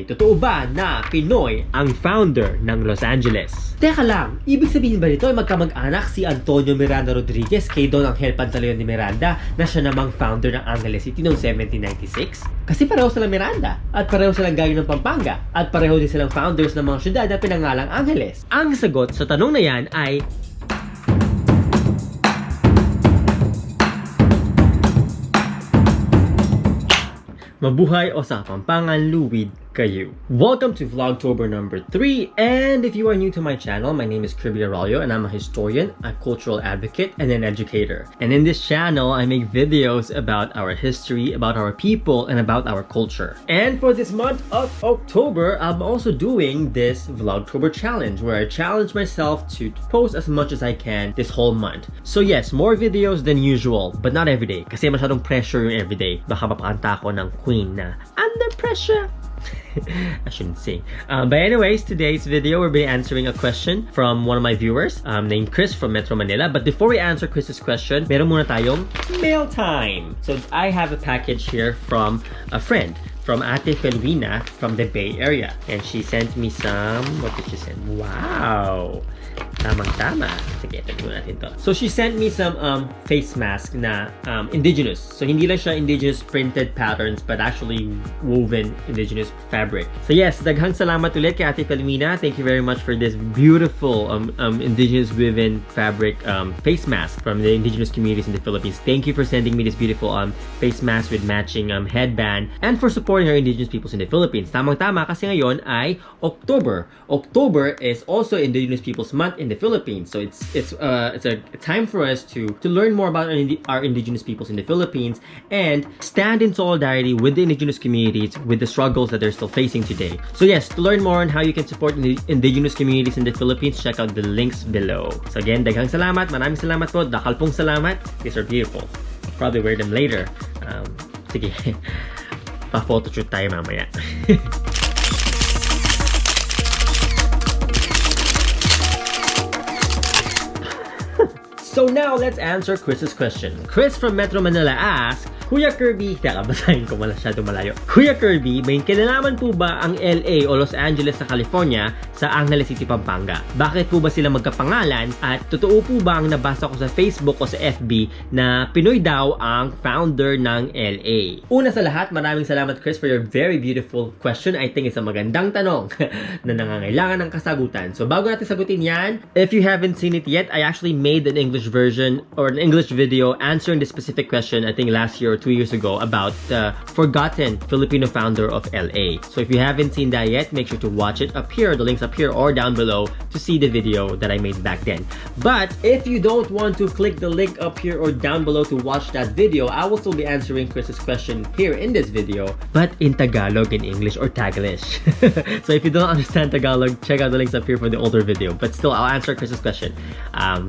Totoo ba na Pinoy ang founder ng Los Angeles? Teka lang, ibig sabihin ba nito ay magkamag-anak si Antonio Miranda Rodriguez kay Don Angel Pantaleon de Miranda na siya namang founder ng Angeles City noong 1796? Kasi pareho silang Miranda at pareho silang gayo ng Pampanga at pareho din silang founders ng mga syudad na pinangalang Angeles. Ang sagot sa tanong na yan ay mabuhay o sa Pampangan Luwid kayo. Welcome to Vlogtober number 3, and if you are new to my channel, my name is Kirby Arroyo and I'm a historian, a cultural advocate, and an educator. And in this channel, I make videos about our history, about our people, and about our culture. And for this month of October, I'm also doing this Vlogtober challenge where I challenge myself to post as much as I can this whole month. So yes, more videos than usual, but not everyday kasi masyadong pressure yung everyday. Baka mapakanta ako ng Queen na under pressure. I shouldn't sing. But anyways, today's video we'll be answering a question from one of my viewers named Chris from Metro Manila. But before we answer Chris's question, meron muna tayong mail time. So I have a package here from a friend, from Ate Felwina from the Bay Area. And she sent me some, what did she send? Wow! Tamang-tama. Sige, ito natin to. So she sent me some face mask na indigenous. So hindi lang siya indigenous printed patterns but actually woven indigenous fabric. So yes, daghang salamat ulit kay Ate Felwina. Thank you very much for this beautiful indigenous woven fabric face mask from the indigenous communities in the Philippines. Thank you for sending me this beautiful face mask with matching headband and for supporting our indigenous peoples in the Philippines. Tamang-tama kasi ngayon ay October. October is also Indigenous Peoples Month in the Philippines. So it's a time for us to learn more about our indigenous peoples in the Philippines and stand in solidarity with the indigenous communities with the struggles that they're still facing today. So yes, to learn more on how you can support the indigenous communities in the Philippines, check out the links below. So again, daghang salamat, maraming salamat po, dakal pong salamat. These are beautiful. I'll probably wear them later. Sige, pa-photoshoot tayo mamaya. So now, let's answer Chris's question. Chris from Metro Manila asks, Kuya Kirby, teka, basahin ko masyado malayo. Kuya Kirby, may kinalaman po ba ang LA o Los Angeles sa California sa Angeles City, Pampanga? Bakit po ba sila magkapangalan? At totoo po ba ang nabasa ko sa Facebook o sa FB na Pinoy daw ang founder ng LA? Una sa lahat, maraming salamat Chris for your very beautiful question. I think it's a magandang tanong na nangangailangan ng kasagutan. So bago natin sagutin yan, if you haven't seen it yet, I actually made an English version or an English video answering this specific question, I think last year or 2 years ago, about the forgotten Filipino founder of LA. So if you haven't seen that yet, make sure to watch it up here, the links up here or down below to see the video that I made back then. But if you don't want to click the link up here or down below to watch that video, I will still be answering Chris's question here in this video, but in Tagalog, in English, or Taglish. So if you don't understand Tagalog, check out the links up here for the older video. But still, I'll answer Chris's question.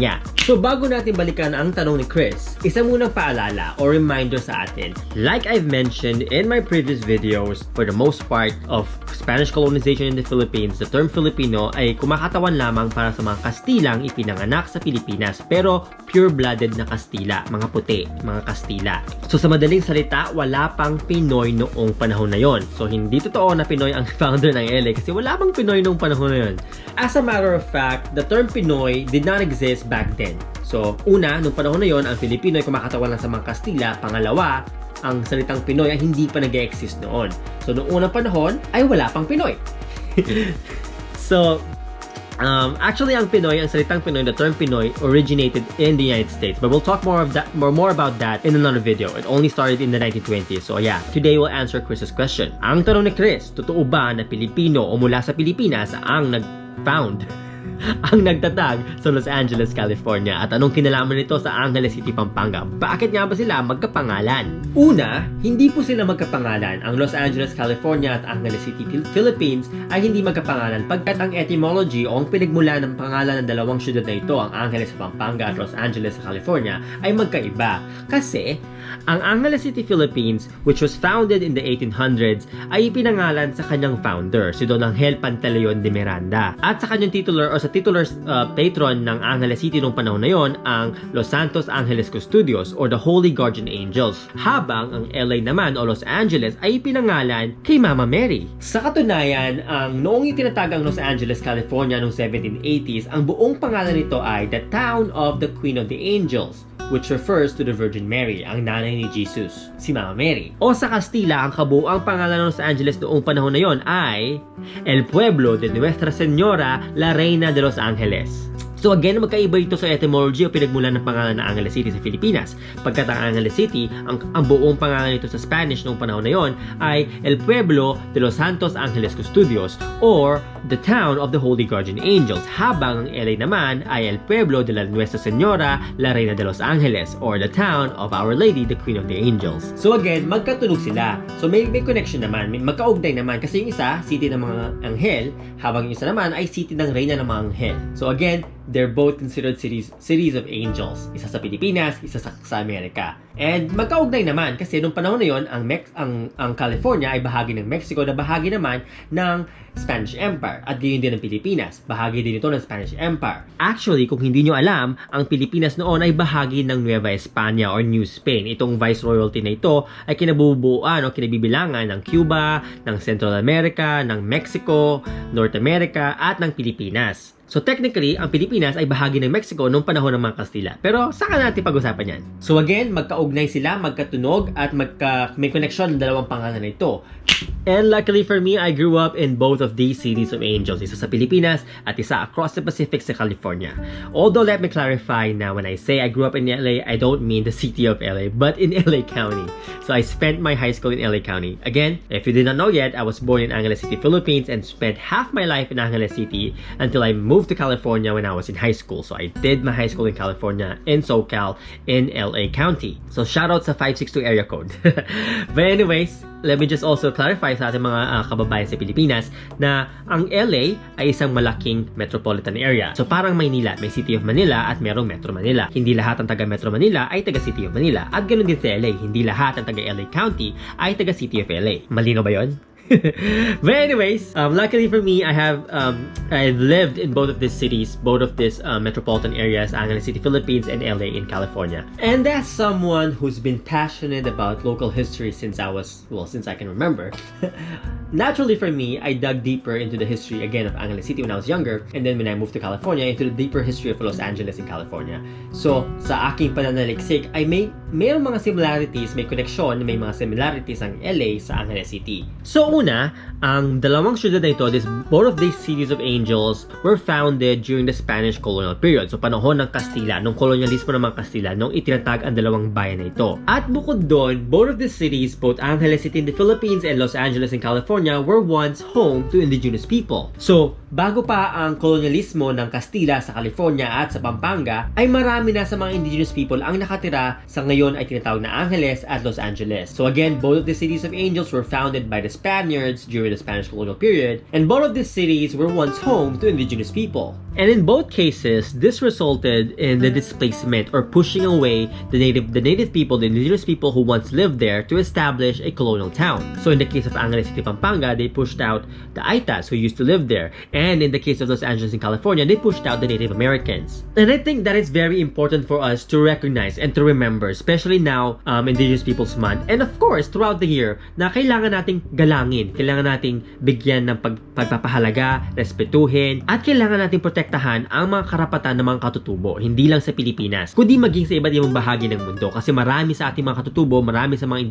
Yeah. So bago natin balikan ang tanong ni Chris, isa munang paalala or reminder sa atin. Like I've mentioned in my previous videos, for the most part of Spanish colonization in the Philippines, the term Filipino ay kumakatawan lamang para sa mga Kastilang ipinanganak sa Pilipinas, pero pure-blooded na Kastila, mga puti, mga Kastila. So sa madaling salita, wala pang Pinoy noong panahon na yon. So hindi totoo na Pinoy ang founder ng LA kasi wala pang Pinoy noong panahon na yon. As a matter of fact, the term Pinoy did not exist back then. So, una, nung panahon na yon, ang Filipino ay kumakatawan lang sa mga Kastila. Pangalawa, ang salitang Pinoy ay hindi pa nag-exist noon. So, noong unang panahon, ay wala pang Pinoy. So, actually, ang Pinoy, ang salitang Pinoy, the term Pinoy, originated in the United States. But we'll talk more about that in another video. It only started in the 1920s. So yeah, today we'll answer Chris's question. Ang tanong ni Chris, totoo ba na Pilipino o mula sa Pilipinas ang nag-found ang nagtatag sa Los Angeles, California? At anong kinalaman nito sa Angeles City, Pampanga? Bakit nga ba sila magkapangalan? Una, hindi po sila magkapangalan. Ang Los Angeles, California at Angeles City, Philippines ay hindi magkapangalan pagkat ang etymology o ang pinagmula ng pangalan ng dalawang syudad na ito, ang Angeles, Pampanga at Los Angeles, California, ay magkaiba. Kasi ang Angeles City, Philippines, which was founded in the 1800s, ay ipinangalan sa kanyang founder, si Don Angel Pantaleon de Miranda, at sa kanyang titular o sa titular patron ng Angeles City noong panahon na yon ang Los Santos Angeles Custodios or the Holy Guardian Angels, habang ang LA naman o Los Angeles ay pinangalan kay Mama Mary. Sa katunayan, noong itinatag ang Los Angeles, California noong 1780s, ang buong pangalan nito ay the Town of the Queen of the Angels, which refers to the Virgin Mary, ang nanay ni Jesus, si Mama Mary. O sa Kastila, ang kabuuang pangalan ng Los Angeles noong panahon na yon ay El Pueblo de Nuestra Señora la Reina de Los Angeles. So again, magkaiba ito sa etymology o pinagmulan ng pangalan ng Angeles City sa Pilipinas. Pagkat ang Angeles City, ang buong pangalan nito sa Spanish noong panahon na yon ay El Pueblo de los Santos Angeles Custodios or the Town of the Holy Guardian Angels, habang ang LA naman ay El Pueblo de la Nuestra Señora la Reina de Los Angeles or the Town of Our Lady, the Queen of the Angels. So again, magkatunog sila. So may connection naman, magkaugnay naman kasi yung isa, city ng mga anghel, habang yung isa naman ay city ng Reyna ng mga anghel. So again, they're both considered cities of angels. Isa sa Pilipinas, isa sa Amerika. And magkaugnay naman kasi nung panahon na yon ang California ay bahagi ng Mexico na bahagi naman ng Spanish Empire at gayon din ng Pilipinas. Bahagi din ito ng Spanish Empire. Actually, kung hindi nyo alam, ang Pilipinas noon ay bahagi ng Nueva España or New Spain. Itong viceroyalty na ito ay kinabubuan o kinabibilangan ng Cuba, ng Central America, ng Mexico, North America at ng Pilipinas. So technically, ang Pilipinas ay bahagi ng Mexico noong panahon ng mga Kastila. Pero saka natin pag-usapan yan. So again, magkaugnay sila, magkatunog, at may connection ng dalawang pangalan na ito. And luckily for me, I grew up in both of these cities of angels. Isa sa Pilipinas at isa across the Pacific sa California. Although let me clarify now, when I say I grew up in LA, I don't mean the city of LA, but in LA County. So I spent my high school in LA County. Again, if you did not know yet, I was born in Angeles City, Philippines, and spent half my life in Angeles City until I moved to California when I was in high school. So I did my high school in California, in SoCal, in LA County. So shout out sa 562 area code. But anyways, let me just also clarify sa ating mga kababayan sa Pilipinas na ang LA ay isang malaking metropolitan area. So parang Maynila, may City of Manila at merong Metro Manila. Hindi lahat ng taga Metro Manila ay taga City of Manila. At ganoon din sa LA, hindi lahat ng taga LA County ay taga City of LA. Malino ba yon? But anyways, luckily for me, I've lived in both of these cities, both of these metropolitan areas, Angeles City, Philippines, and LA in California. And as someone who's been passionate about local history since I can remember, naturally for me, I dug deeper into the history again of Angeles City when I was younger, and then when I moved to California, into the deeper history of Los Angeles in California. So, sa aking pananaliksik ay mayroong mga similarities, may connection, may mga similarities ang LA sa Angeles City. So, una, ang dalawang syudad na ito, both of these cities of angels were founded during the Spanish colonial period. So panahon ng Kastila, nung kolonyalismo ng mga Kastila, nung itinatag ang dalawang bayan na ito. At bukod doon, both of these cities, both Angeles City in the Philippines and Los Angeles in California, were once home to indigenous people. So, bago pa ang kolonyalismo ng Kastila sa California at sa Pampanga, ay marami na sa mga indigenous people ang nakatira sa ngayon ay tinatawag na Angeles at Los Angeles. So again, both of the cities of angels were founded by the Spaniards during the Spanish colonial period, and both of these cities were once home to indigenous people. And in both cases, this resulted in the displacement or pushing away the native people, the indigenous people who once lived there to establish a colonial town. So in the case of Angeles City, Pampanga, they pushed out the Aitas who used to live there. And in the case of Los Angeles in California, they pushed out the Native Americans. And I think that is very important for us to recognize and to remember, especially now, Indigenous Peoples Month. And of course, throughout the year, na kailangan nating galangin, kailangan nating bigyan ng pagpapahalaga, respetuhin, at kailangan nating protektahan ang mga karapatan ng mga katutubo, hindi lang sa Pilipinas, kundi maging sa iba't ibang bahagi ng mundo. Kasi marami sa ating mga katutubo, marami sa mga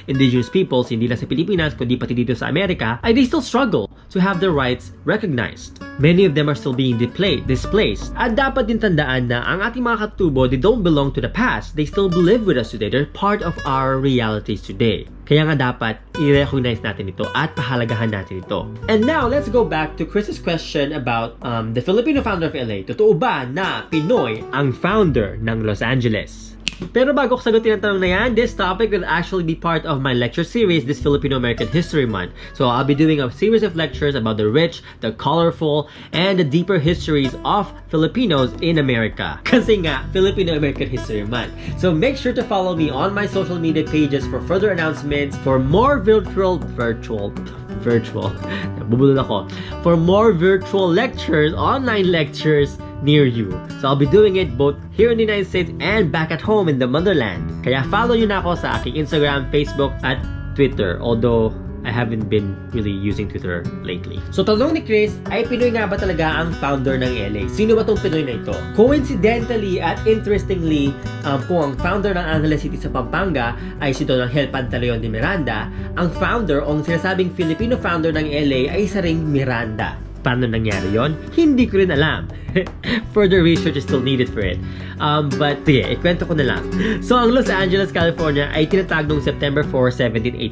indigenous peoples, hindi lang sa Pilipinas, kundi pati dito sa Amerika, ay they still struggle to have their rights recognized. Many of them are still being displaced. At dapat din tandaan na ang ating mga katutubo, they don't belong to the past. They still live with us today. They're part of our realities today. Kaya nga dapat i-recognize natin ito at pahalagahan natin ito. And now, let's go back to Chris's question about the Filipino founder of LA. Totoo ba na Pinoy ang founder ng Los Angeles? Pero bago ko sagutin ang tanong na yan, this topic will actually be part of my lecture series, this Filipino-American History Month. So I'll be doing a series of lectures about the rich, the colorful, and the deeper histories of Filipinos in America. Kasi nga, Filipino-American History Month. So make sure to follow me on my social media pages for further announcements, for more virtual virtual. Bubulol ako. For more virtual lectures, online lectures near you. So I'll be doing it both here in the United States and back at home in the motherland. Kaya follow nyo na ako sa aking Instagram, Facebook, at Twitter. Although, I haven't been really using Twitter lately. So, tanong ni Chris, ay Pinoy nga ba talaga ang founder ng LA? Sino ba tong Pinoy na ito? Coincidentally at interestingly, kung ang founder ng Angeles City sa Pampanga ay si Don Angel Pantaleon de Miranda, ang founder o ang sinasabing Filipino founder ng LA ay isa ring Miranda. Paano nangyari yon? Hindi ko rin alam. Further research is still needed for it. But sige, ikwento ko na lang. So, ang Los Angeles, California ay tinatag noong September 4,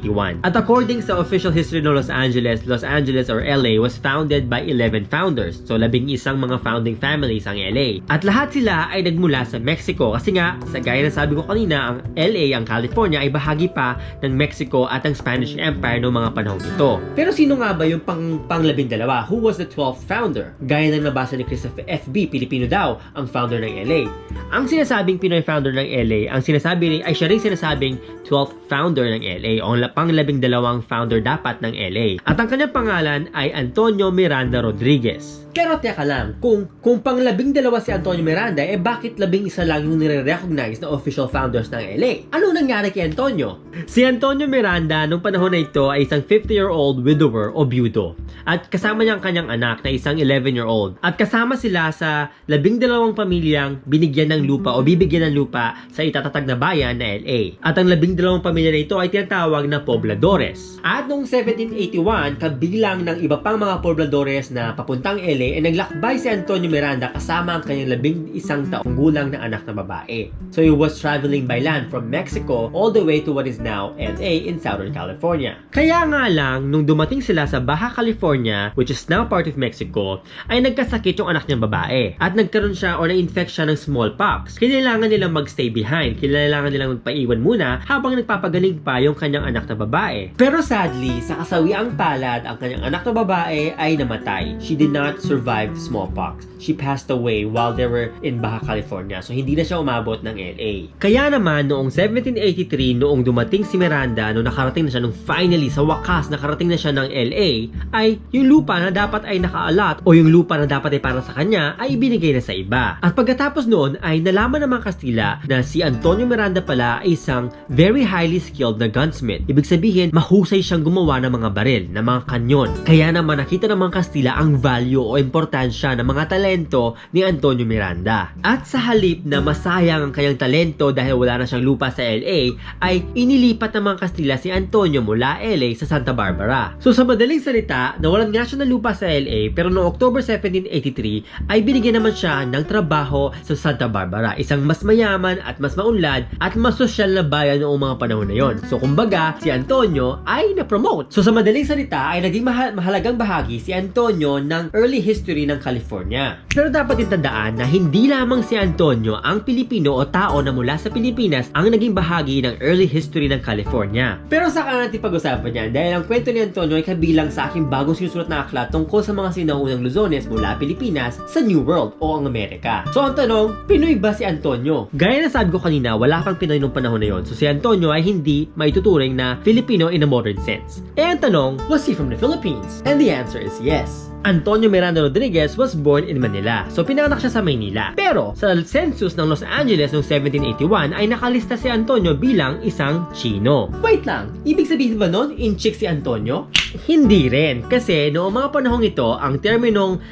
1781. At according sa official history ng Los Angeles or LA was founded by 11 founders. So, 11 mga founding families ang LA. At lahat sila ay nagmula sa Mexico kasi nga, sa gaya na sabi ko kanina, ang LA, ang California ay bahagi pa ng Mexico at ang Spanish Empire noong mga panahon ito. Pero sino nga ba yung pang-labindalawa? Who was the 12th founder? Gaya ng nabasa ni Christopher FB, Pilipino daw ang founder ng LA. Ang sinasabing Pinoy founder ng LA, ang sinasabi ay siya rin sinasabing 12th founder ng LA o ang pang-labindalawang founder dapat ng LA. At ang kanyang pangalan ay Antonio Miranda Rodriguez. Pero teka lang, kung pang-labindalawa si Antonio Miranda, bakit 11 lang yung nire-recognize na official founders ng LA? Ano nangyari kay Antonio? Si Antonio Miranda, nung panahon na ito, ay isang 50-year-old widower o byudo. At kasama niya ang kanyang anak na isang 11-year-old. At kasama sila sa 12 pamilyang binigyan ng lupa o bibigyan ng lupa sa itatatag na bayan na LA. At ang 12 pamilya na ito ay tinatawag na pobladores. At noong 1781, kabilang ng iba pang mga pobladores na papuntang LA, ay naglakbay si Antonio Miranda kasama ang kanyang 11 taong gulang na anak na babae. So he was traveling by land from Mexico all the way to what is now LA in Southern California. Kaya nga lang, nung dumating sila sa Baja California, which is now part of Mexico, ay nagkasakit yung anak niyang babae. At nagkaroon siya o na-infect siya ng smallpox. Kailangan nilang mag-stay behind. Kailangan nilang magpaiwan muna habang nagpapagaling pa yung kanyang anak na babae. Pero sadly, sa kasawiang palad, ang kanyang anak na babae ay namatay. She did not survive smallpox. She passed away while they were in Baja California. So, hindi na siya umabot ng LA. Kaya naman, noong 1783, noong dumating si Miranda, noong nakarating na siya, nung finally, sa wakas, nakarating na siya ng LA, ay yung lupa na dapat ay nakaalat o yung lupa na dapat ay para sa kanya ay ibinigay na sa iba. At pagkatapos noon ay nalaman ng mga Kastila na si Antonio Miranda pala ay isang very highly skilled na gunsmith. Ibig sabihin, mahusay siyang gumawa ng mga baril, ng mga kanyon. Kaya naman nakita ng mga Kastila ang value o importansya ng mga talento ni Antonio Miranda. At sa halip na masayang ang kanyang talento dahil wala na siyang lupa sa LA, ay inilipat ng mga Kastila si Antonio mula LA sa Santa Barbara. So sa madaling salita, nawalan nga siya ng lupa sa LA pero noong October 1783 ay binigyan naman siya ng trabaho sa Santa Barbara, isang mas mayaman at mas maunlad at mas sosyal na bayan noong mga panahon na yon. So kumbaga, si Antonio ay na-promote. So sa madaling salita ay naging mahalagang bahagi si Antonio ng early history ng California. Pero dapat itandaan na hindi lamang si Antonio ang Pilipino o tao na mula sa Pilipinas ang naging bahagi ng early history ng California. Pero saka natin pag-usapan yan dahil ang kwento ni Antonio ay kabilang sa aking bagong sinusulat na aklat tungkol sa mga sinaunang Luzones mula Pilipinas sa New World o ang Amerika. So ang tanong, Pinoy ba si Antonio? Gaya na sabi ko kanina, wala pang Pinoy nung panahon na yon. So si Antonio ay hindi maituturing na Filipino in a modern sense. Ang tanong, was he from the Philippines? And the answer is yes. Antonio Miranda Rodriguez was born in Manila. So pinanganak siya sa Maynila. Pero sa census ng Los Angeles noong 1781 ay nakalista si Antonio bilang isang Chino. Wait lang, ibig sabihin ba nun in-chick si Antonio? Hindi rin. Kasi noong mga panahong ito, ang terminong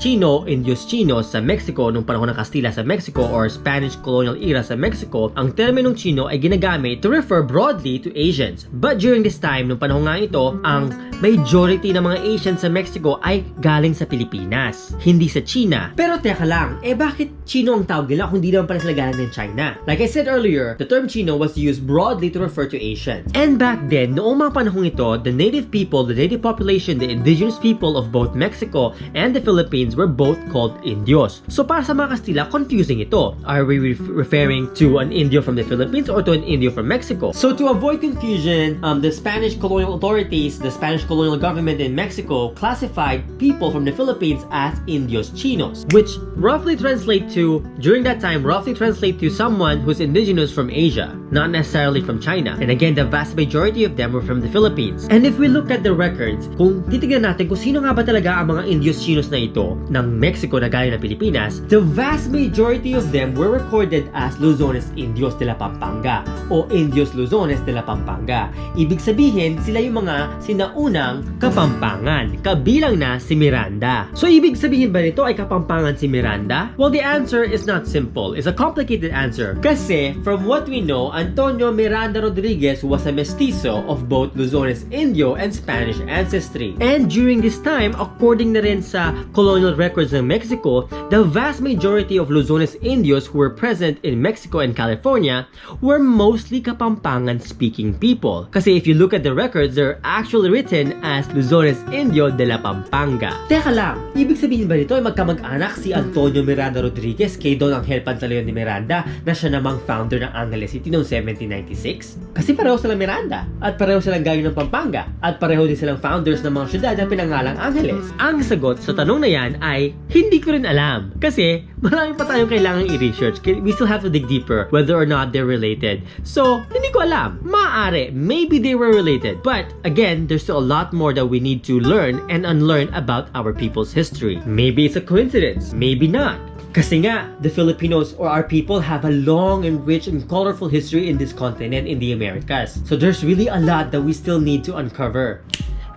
Chino, Indios Chinos sa Mexico, nung panahon ng Kastila sa Mexico or Spanish colonial era sa Mexico, ang terminong Chino ay ginagamit to refer broadly to Asians. But during this time, nung panahon nga ito, ang majority ng mga Asians sa Mexico ay galing sa Pilipinas, hindi sa China. Pero teka lang, bakit Chino ang tawag nila kung di naman pala sila galing ng China? Like I said earlier, the term Chino was used broadly to refer to Asians. And back then, noong mga panahong ito, the native people, the native population, the indigenous people of both Mexico and the Philippines were both called Indios. So para sa mga Kastila, confusing ito. Are we referring to an Indio from the Philippines or to an Indio from Mexico? So to avoid confusion, the Spanish colonial authorities, the Spanish colonial government in Mexico classified people from the Philippines as Indios Chinos, which roughly translate to, during that time, to someone who's indigenous from Asia, not necessarily from China. And again, the vast majority of them were from the Philippines. And if we look at the the records, kung titignan natin kung sino nga ba talaga ang mga Indios Chinos na ito ng Mexico na galing ng Pilipinas, the vast majority of them were recorded as Luzones Indios de la Pampanga o Indios Luzones de la Pampanga. Ibig sabihin, sila yung mga sinaunang Kapampangan, kabilang na si Miranda. So ibig sabihin ba nito ay Kapampangan si Miranda? Well, the answer is not simple. It's a complicated answer. Kasi from what we know, Antonio Miranda Rodriguez was a mestizo of both Luzones Indio and Spanish ancestry. And during this time, according na rin sa colonial records ng Mexico, the vast majority of Luzones Indios who were present in Mexico and California were mostly Kapampangan-speaking people. Kasi if you look at the records, they're actually written as Luzones Indio de la Pampanga. Teka lang, ibig sabihin ba nito ay magkamag-anak si Antonio Miranda Rodriguez kay Don Angel Pantaleon de Miranda na siya namang founder ng Angeles City noong 1796? Kasi pareho silang Miranda at pareho silang galing ng Pampanga at pareho din silang founders ng mga syudad na pinangalang Angeles. Ang sagot sa tanong na yan ay hindi ko rin alam kasi marami pa tayong kailangang i-research. We still have to dig deeper whether or not they're related. So, hindi ko alam. Maaari, maybe they were related. But again, there's still a lot more that we need to learn and unlearn about our people's history. Maybe it's a coincidence, maybe not. Kasi nga, the Filipinos or our people have a long and rich and colorful history in this continent, in the Americas. So there's really a lot that we still need to uncover.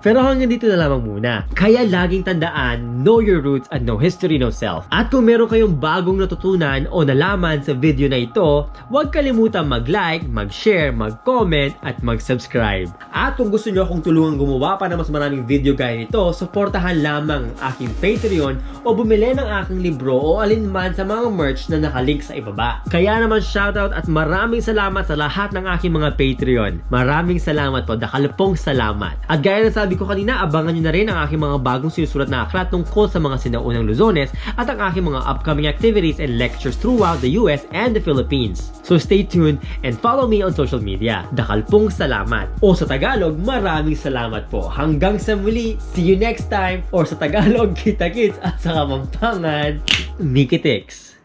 Pero hanggang dito na lamang muna. Kaya laging tandaan, know your roots and no history, no self. At kung meron kayong bagong natutunan o nalaman sa video na ito, huwag kalimutan mag-like, mag-share, mag-comment, at mag-subscribe. At kung gusto nyo akong tulungan gumawa pa na mas maraming video gaya nito, suportahan lamang ang aking Patreon o bumili ng aking libro o alinman sa mga merch na nakalink sa ibaba. Kaya naman shoutout at maraming salamat sa lahat ng aking mga Patreon. Maraming salamat po, dakalupong salamat. At gaya na sabi ko kanina, abangan nyo na rin ang aking mga bagong sinusulat na aklat tungkol sa mga sinaunang Luzones at ang aking mga upcoming activities and lectures throughout the US and the Philippines. So stay tuned and follow me on social media. Dakalpong salamat. O sa Tagalog, maraming salamat po. Hanggang sa muli, see you next time. Or sa Tagalog, kita-kits at sa Kapampangan, Nikitix.